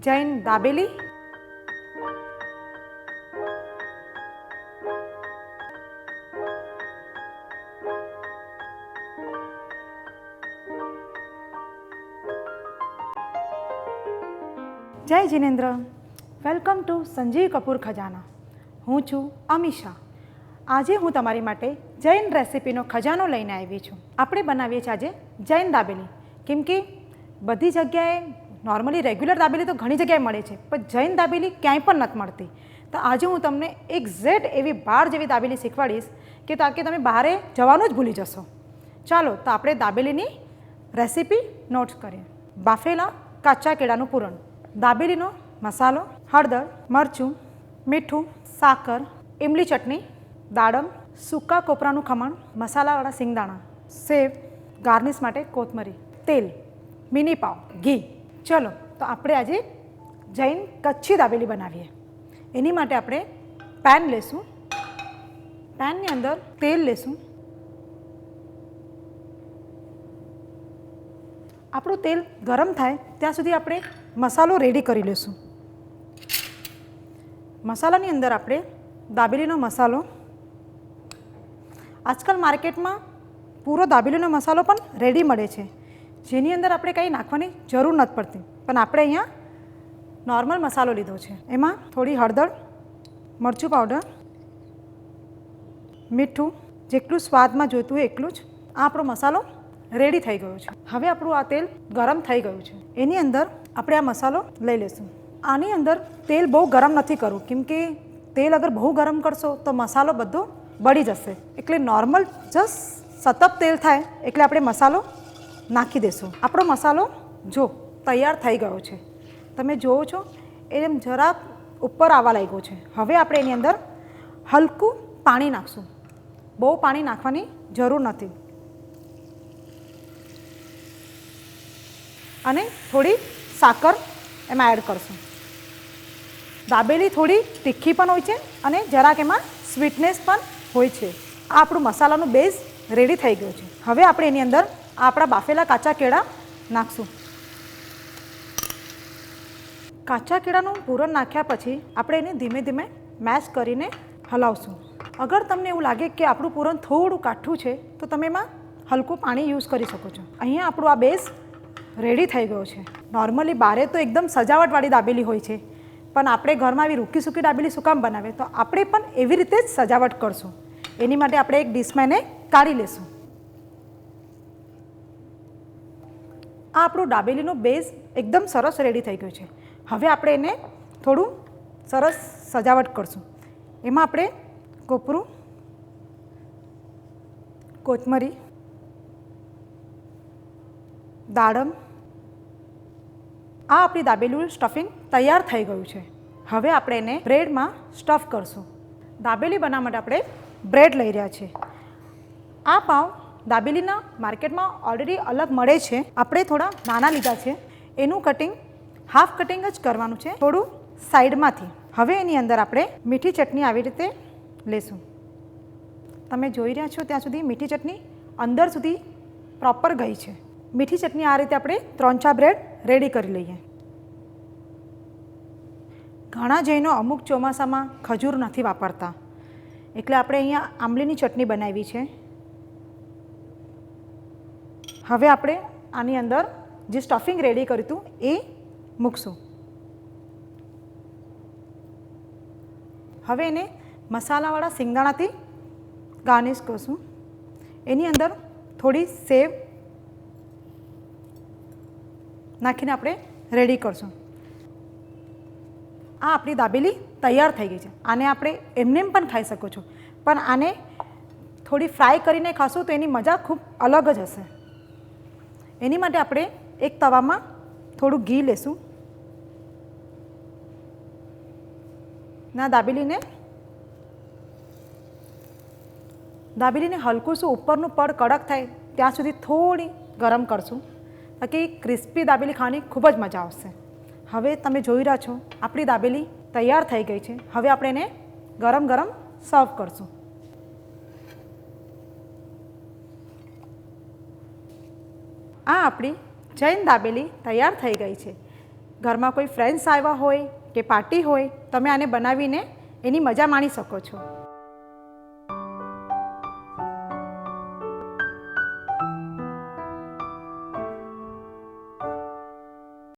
જૈન દાબેલી, જય Jinendra. Welcome to Sanjeev Kapoor ખજાના. હું છું અમીષા. આજે હું તમારી માટે જૈન રેસીપીનો ખજાનો લઈને આવી છું. આપણે બનાવીએ છીએ આજે જૈન દાબેલી, કેમ કે બધી જગ્યાએ નોર્મલી રેગ્યુલર દાબેલી તો ઘણી જગ્યાએ મળે છે, પણ જૈન દાબેલી ક્યાંય પણ નથી મળતી. તો આજે હું તમને એક્ઝેક્ટ એવી બાર જેવી દાબેલી શીખવાડીશ કે તાકે તમે બહારે જવાનું જ ભૂલી જશો. ચાલો તો આપણે દાબેલીની રેસીપી નોટ કરીએ. બાફેલા કાચા કેળાનું પૂરણ, દાબેલીનો મસાલો, હળદર, મરચું, મીઠું, સાકર, ઇમલી ચટણી, દાડમ, સૂકા કોપરાનું ખમણ, મસાલાવાળા સિંગદાણા, સેવ, ગાર્નિશ માટે કોથમરી, તેલ, મિની પાવ, ઘી. ચલો તો આપણે આજે જૈન કચ્છી દાબેલી બનાવીએ. એની માટે આપણે પેન લેશું. પેનની અંદર તેલ લેશું. આપણું તેલ ગરમ થાય ત્યાં સુધી આપણે મસાલો રેડી કરી લઈશું. મસાલાની અંદર આપણે દાબેલીનો મસાલો, આજકાલ માર્કેટમાં પૂરો દાબેલીનો મસાલો પણ રેડી મળે છે, જેની અંદર આપણે કંઈ નાખવાની જરૂર નથી પડતી, પણ આપણે અહીંયા નોર્મલ મસાલો લીધો છે. એમાં થોડી હળદર, મરચું પાવડર, મીઠું, જેટલું સ્વાદમાં જોઈતું હોય એટલું જ. આ આપણો મસાલો રેડી થઈ ગયો છે. હવે આપણું આ તેલ ગરમ થઈ ગયું છે. એની અંદર આપણે આ મસાલો લઈ લઈશું. આની અંદર તેલ બહુ ગરમ નથી કરવું, કેમ કે તેલ અગર બહુ ગરમ કરશો તો મસાલો બધો બળી જશે. એટલે નોર્મલ જસ્ટ સતત તેલ થાય એટલે આપણે મસાલો નાખી દઈશું. આપણો મસાલો જો તૈયાર થઈ ગયો છે, તમે જુઓ છો એમ જરાક ઉપર આવવા લાગ્યો છે. હવે આપણે એની અંદર હલકું પાણી નાખશું. બહુ પાણી નાખવાની જરૂર નથી. અને થોડી સાકર એમાં એડ કરશું. દાબેલી થોડી તીખી પણ હોય છે અને જરાક એમાં સ્વીટનેસ પણ હોય છે. આ આપણું મસાલાનું બેઝ રેડી થઈ ગયું છે. હવે આપણે એની અંદર આપણા બાફેલા કાચા કેળા નાખશું. કાચા કેળાનું પૂરણ નાખ્યા પછી આપણે એને ધીમે ધીમે મેશ કરીને હલાવશું. અગર તમને એવું લાગે કે આપણું પૂરણ થોડું કાઠું છે તો તમે એમાં હલકું પાણી યુઝ કરી શકો છો. અહીંયા આપણું આ બેઝ રેડી થઈ ગયો છે. નોર્મલી બારે તો એકદમ સજાવટવાળી દાબેલી હોય છે, પણ આપણે ઘરમાં આવી રૂકી સૂકી દાબેલી શું કામ બનાવે, તો આપણે પણ એવી રીતે જ સજાવટ કરશું. એની માટે આપણે એક ડીશમાં એને કાઢી લેશું. આ આપણું દાબેલીનો બેઝ એકદમ સરસ રેડી થઈ ગયું છે. હવે આપણે એને થોડું સરસ સજાવટ કરશું. એમાં આપણે કોપરું, કોથમરી, દાડમ, આ આપણી દાબેલીનું સ્ટફિંગ તૈયાર થઈ ગયું છે. હવે આપણે એને બ્રેડમાં સ્ટફ કરશું. દાબેલી બનાવવા માટે આપણે બ્રેડ લઈ રહ્યા છીએ. આ પાવ દાબેલીના માર્કેટમાં ઓલરેડી અલગ મળે છે. આપણે થોડા નાના લીધા છે. એનું કટિંગ હાફ કટિંગ જ કરવાનું છે, થોડું સાઈડમાંથી. હવે એની અંદર આપણે મીઠી ચટણી આવી રીતે લેશું. તમે જોઈ રહ્યા છો ત્યાં સુધી મીઠી ચટણી અંદર સુધી પ્રોપર ગઈ છે. મીઠી ચટણી આ રીતે આપણે 3-4 બ્રેડ રેડી કરી લઈએ. ઘણા જૈનો અમુક ચોમાસામાં ખજૂર નથી વાપરતા, એટલે આપણે અહીંયા આંબલીની ચટણી બનાવી છે. હવે આપણે આની અંદર જે સ્ટફિંગ રેડી કર્યું હતું એ મૂકશું. હવે એને મસાલાવાળા સિંગદાણાથી ગાર્નિશ કરશું. એની અંદર થોડી સેવ નાખીને આપણે રેડી કરશું. આ આપણી દાબેલી તૈયાર થઈ ગઈ છે. આને આપણે એમનેમ પણ ખાઈ શકો છો, પણ આને થોડી ફ્રાય કરીને ખાશો તો એની મજા ખૂબ અલગ જ હશે. એની માટે આપણે એક તવામાં થોડું ઘી લેશું. ના દાબેલીને હલકું શું ઉપરનું પડ કડક થાય ત્યાં સુધી થોડી ગરમ કરશું, તાકી ક્રિસ્પી દાબેલી ખાવાની ખૂબ જ મજા આવશે. હવે તમે જોઈ રહ્યા છો આપણી દાબેલી તૈયાર થઈ ગઈ છે. હવે આપણે એને ગરમ ગરમ સર્વ કરશું. આ આપણી જૈન દાબેલી તૈયાર થઈ ગઈ છે. ઘરમાં કોઈ ફ્રેન્ડ્સ આવ્યા હોય કે પાર્ટી હોય તમે આને બનાવીને એની મજા માણી શકો છો।